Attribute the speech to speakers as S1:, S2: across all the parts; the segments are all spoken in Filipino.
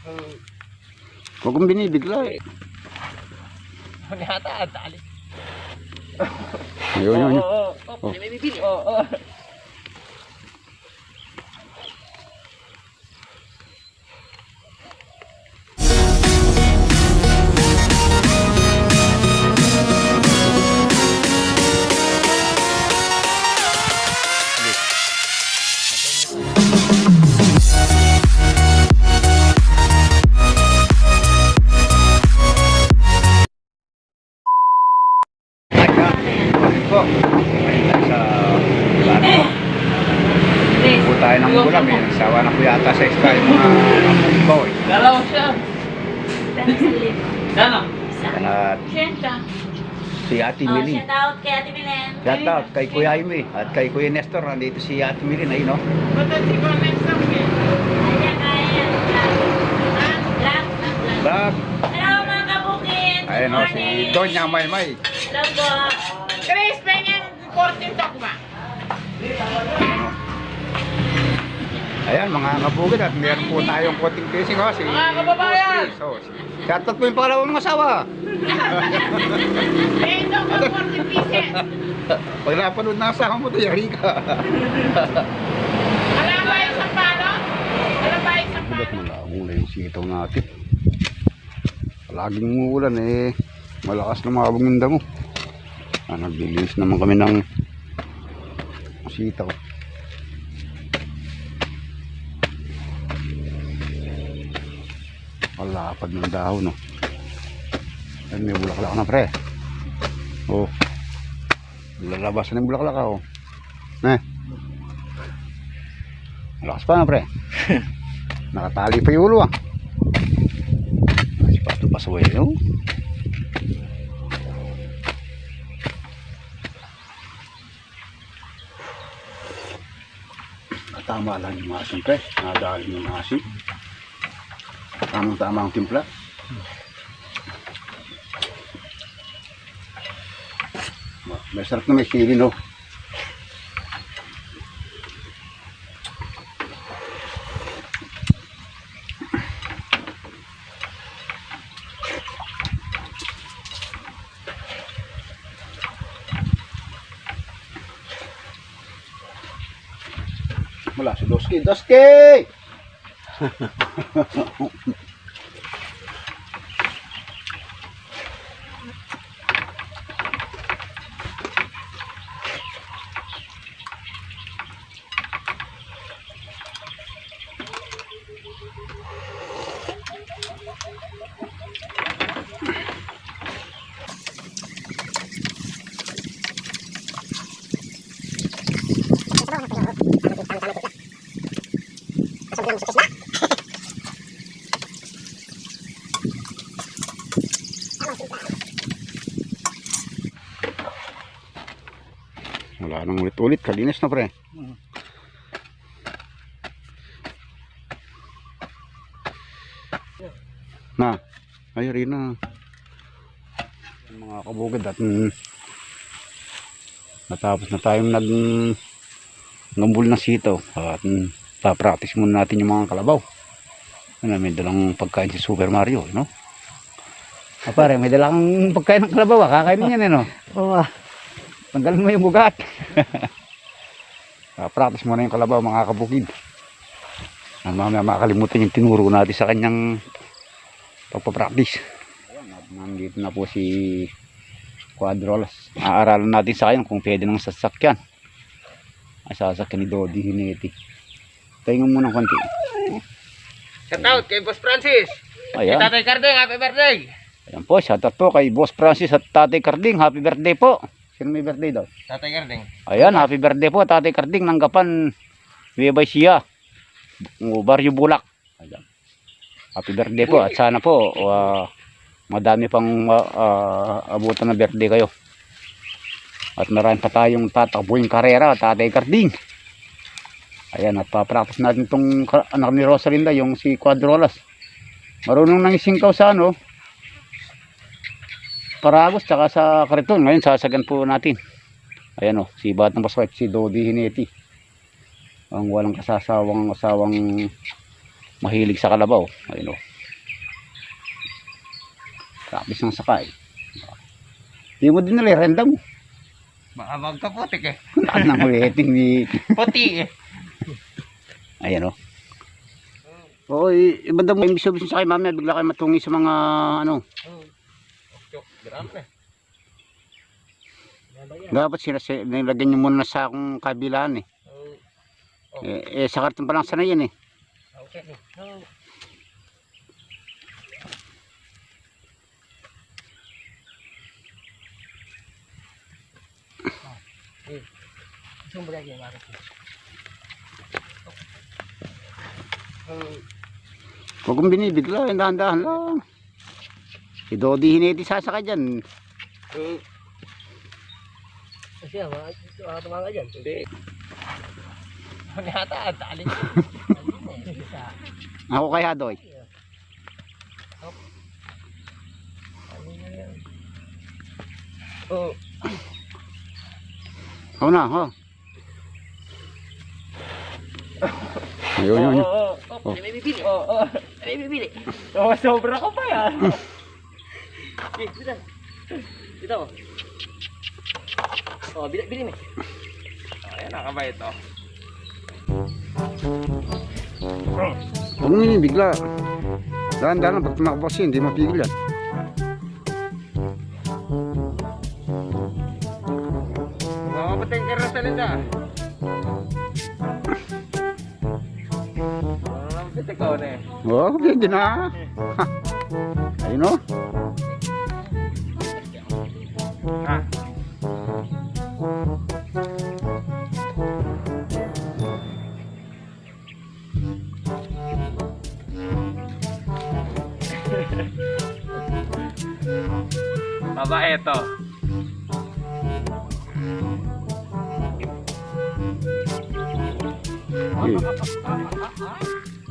S1: Huwag kong binibigla eh.
S2: Ano yata, tali.
S1: Ayun.
S2: Oo, may bibili. Oo.
S1: Po. Ayun sa plano. Po tayo ng ulam eh. Sawa na po yata sa isla yung mga boy.
S2: Dalawa siya. Dalawa.
S1: At si Ate Milin.
S3: Shout out kay Ate Milen.
S1: Shout out kay Kuya Jaime at kay Kuya Nestor. Nandito si Ate Milin. Ayun o.
S2: Ba't si Kuya Nestor eh?
S3: Ayan kaya.
S1: Love.
S3: Hello mga kabukid.
S1: Ayun o. Si Doña Maymay.
S3: Hello po.
S2: Chris, pengen 14 talk ba?
S1: Ayan mga kabukid at meron po tayong konting fishing o. Si
S2: Mga kababayan.
S1: Boss Chris, o. Shout out po yung pangalawang asawa.
S2: Eh, ito ko 40 pieces.
S1: Pag napanood na asawa mo ito, yari ka.
S2: Alam ba yung sampalo? Alam ba yung sampalo?
S1: Ba't malabong na yung sitaw natin? Palaging umuulan eh. Malakas na mabong yung damo. Naglilis naman kami ng sitaw. Palapad ng dahon no. Ay, may bulaklak na pre. Oh. Lalabas na yung bulaklak oh. Malakas pa na pre. Nakatali pa yung ulo ah. Si Pato Pasaway no. Tama lang yung asin pre. Nadali yung asin. Tamang-tama ang timpla. May sarap na may sili no. Wala si Doski. Doski! Wala nang ulit-ulit, kalinis na pre. Na, ayun rin na. Mga kabugad at natapos na tayong nagambul ng sitaw at papractice muna natin yung mga kalabaw. May dalang pagkain si Super Mario, no? Pare, may dalang pagkain ng kalabaw, kakainin yan, no? Oo. Tanggalin mo yung bugat. Practice mo na yung kalabaw mga kabukid. Mamaya makakalimutan yung tinuro natin sa kanyang pagpapractice. Nandito na po si Quadrolas. Aaralan natin sa kanya kung pwede nang sasakyan. Ay sasakyan ni Dodi Hineti. Tayo muna ng konti.
S2: Shout out kay Boss Francis.
S1: Ayan.
S2: Kay Tatay Carding, happy birthday.
S1: Ayan po, shout out po kay Boss Francis at Tatay Carding. Happy birthday po. Sino may birthday daw?
S2: Tatay Carding.
S1: Ayan, happy birthday po Tatay Carding ng Gapan Nueva Ecija, Barrio Bulak. Ayan. Happy birthday po at sana po madami pang abutan na birthday kayo. At marami pa tayong tatakbuhin karera, Tatay Carding. Ayan, at papractice natin itong anak ni Rosalinda, yung si Quadrolas. Marunong nang isingkaw sa Paragos tsaka sa Kariton. Ngayon sasagan po natin. Ayan o, si Batang Paswait, si Dodi Hineti. Ang walang asawang mahilig sa kalabaw. Ayun o. Tapos ng sakay. Hindi mo din nalirenda mo.
S2: Baka magkaputik eh.
S1: Lakas ng huliting ni...
S2: Puti eh.
S1: Ayan o. Oo, ibanda mo yung bisyo-bisyo sakay mamaya. Bigla kayo matungi sa mga ano.
S2: Grabe.
S1: Dapat nilagyan nyo muna sa akong kabilaan eh. Sa karton pa lang sana yan eh.
S2: Okay.
S1: Huwag kong binibigla, dahan-dahan lang. Si Dodi Hineti sasakay dyan.
S2: Kasi tumanga dyan. Hindi. Ano yata? Tali.
S1: Ako kaya Doy.
S2: Oh.
S1: Ako na, ho. Ayun.
S2: Oh. May bibili. Oh. May bibili. Oh, sobra ka pa yan. Dito. Oh, bili mo. Ayan, nakabay ito.
S1: Huwag mo binibigla. Dahan-dahan pag tumakbo kasi hindi mapigil yan.
S2: Mamamatay ka rin sa linda. Mamamatay ka na eh.
S1: Oo, hindi na. Ayun o.
S2: Ah. Babae ito.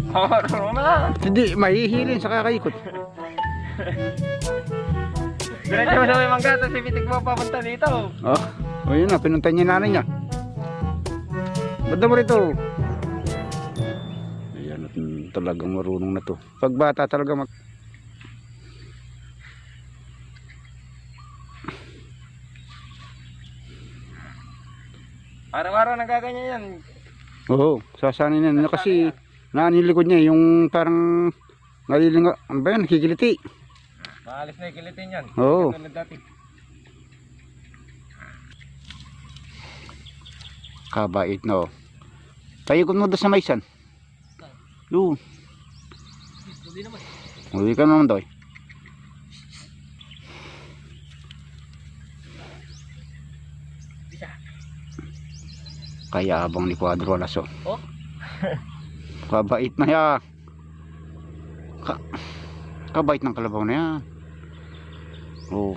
S2: Horror na.
S1: Hindi, mahihilin sa kakaikot.
S2: Diretso mo sa may manggata, si Pitik mo papunta dito.
S1: Oh, o yun na, pinunta niya yung nanay niya. Banda mo rito. Ayan, at talagang marunong na to. Pag bata talaga
S2: Araw-araw nagaganyan yan.
S1: Oo, sasanin na. Ano kasi, nanilikod niya, yung parang nalilinga, ano ba yan, nakikiliti.
S2: Maalis na ikilitin yan.
S1: Oo.
S2: Tulad dati.
S1: Kabait no. Tayo ko mo doon sa Maysan. Doon.
S2: Hindi naman.
S1: Uwi ka naman doon. Kaya abang ni Cuadro Lasso.
S2: Oh?
S1: Kabait na ya. Kabait ng kalabaw na yan. Oh,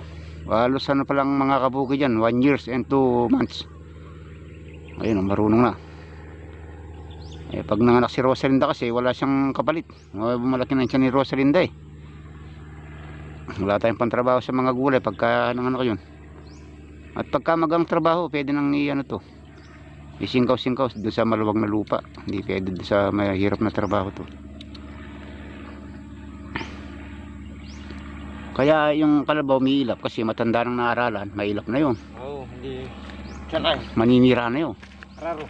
S1: halos ano pa lang mga kabuki dyan, 1 year and 2 months. Ayun, marunong na. Eh, pag nanganak si Rosalinda kasi wala siyang kapalit. Malaki na siya ni Rosalinda eh. Wala tayong pantrabaho sa mga gulay pagka nanganak yun. At pagka magang trabaho, pwede nang ano to, isingkaw-singkaw doon sa maluwag na lupa. Hindi pwede doon sa mahirap na trabaho to. Kaya yung kalabaw umiilap kasi matanda nang naaralan, mailap na yun.
S2: Oo, hindi. Sanay.
S1: Maninira na yun.
S2: Raro.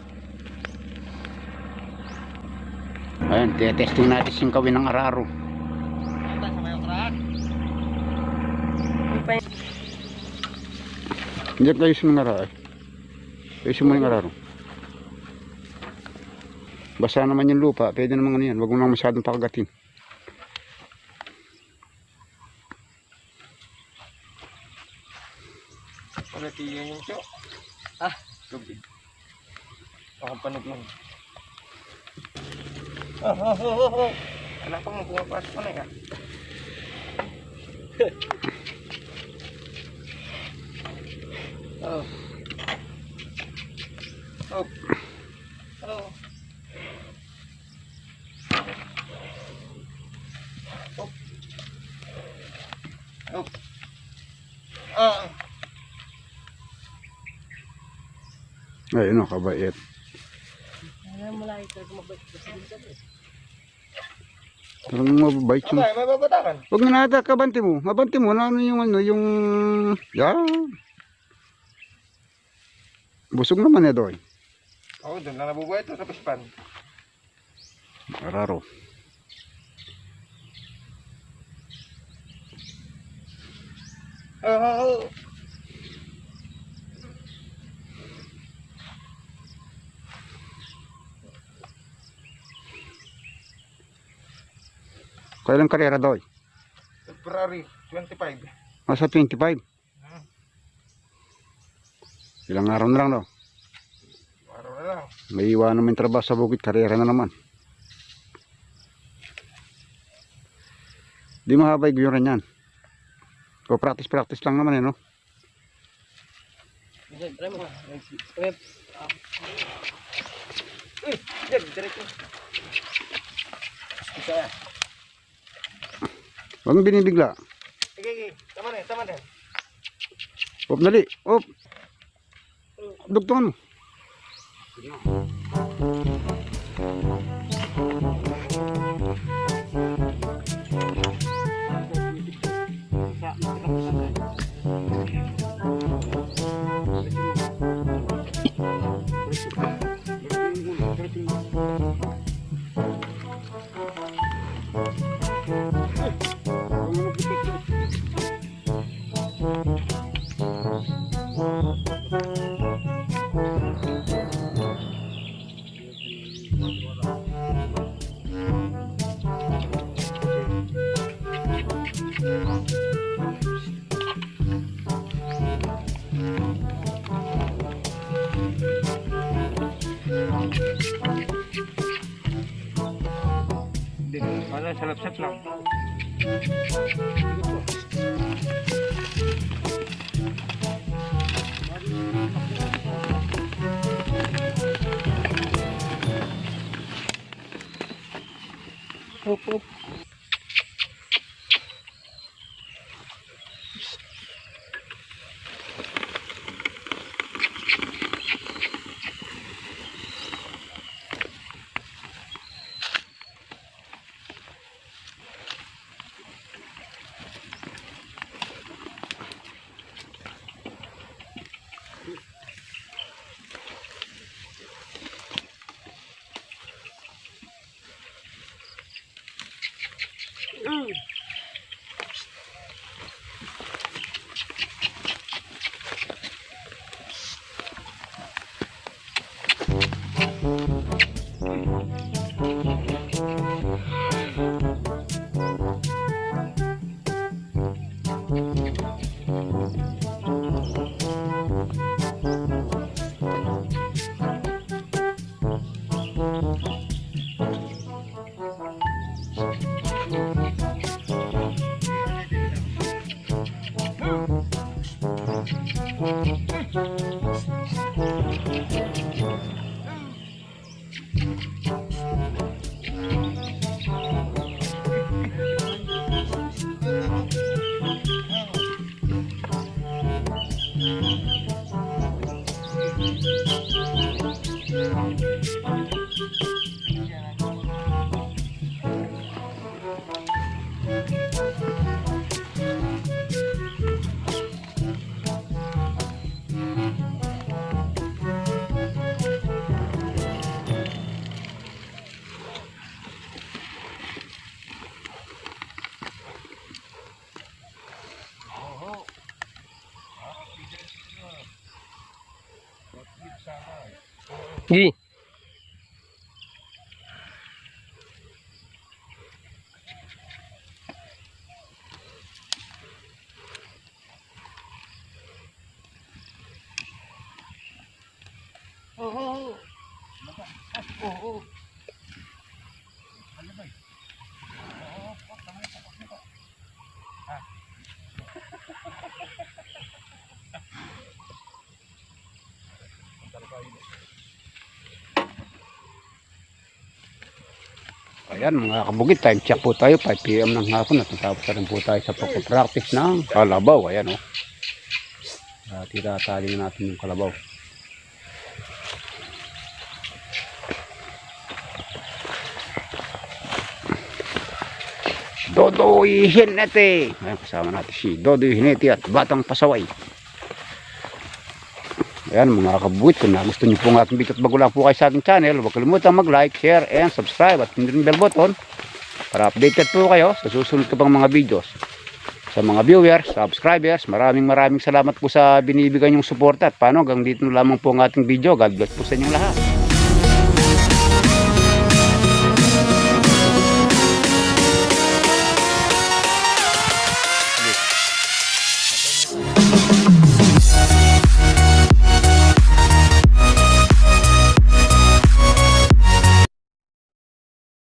S1: Ayan, testing natin singkawin ng araro.
S2: Ito sa may ukraan.
S1: Hindi tayo sa mga araro. Ayusin mo yung araro. Basa naman yung lupa, pwede naman ano yan. Huwag mo lang masyadong pakagatin.
S2: Pagatiyan yung siyo. Ah, tubig. Pakapanog lang. Oh. Alam ko mo pumapasok ko na yan. Oh. Oh. Oh. Oh. Ah.
S1: Ayun o, kabait. Parang mababait yung...
S2: Abay, may babatakan.
S1: Huwag na nata, kabante mo. Kabante mo na yung... Yan. Busog naman eh doy.
S2: Oo, doon na nabubuhay ito sa pispan.
S1: Raro.
S2: Oo.
S1: Kailang karera doy?
S2: February 25.
S1: Nasa 25. Ilang araw na lang no?
S2: Araw na lang.
S1: May iwan naman trabaho sa bukid, karera na naman. Di mahaba iguran yan. O practice lang naman eh no?
S2: Try mo. Uy, yan, diretso. Isa yan.
S1: Huwag mong binibigla.
S2: Sige. Tama na, tama na.
S1: Op, dali. Op. Dugtungan mo.
S2: Wala, salap-sap lang. Hop. Gi.
S1: Ayan mga kabugid, time check po tayo, 5 PM ng hapon at natapos na rin po tayo sa pagpapractice ng kalabaw. Ayan o. Titatali na natin yung kalabaw. Dodoy Hinete. Ayan, kasama natin si Dodoy Hinete at Batang Pasaway. Ayan mga kabubuit, kung gusto niyo po ng aking video at bago lang po kayo sa aking channel, huwag kalimutan mag-like, share, and subscribe at pindutin bell button para updated po kayo sa susunod ko pang mga videos. Sa mga viewers, subscribers, maraming salamat po sa binibigay niyong suporta at paano hanggang dito lamang po ang ating video. God bless po sa inyong lahat.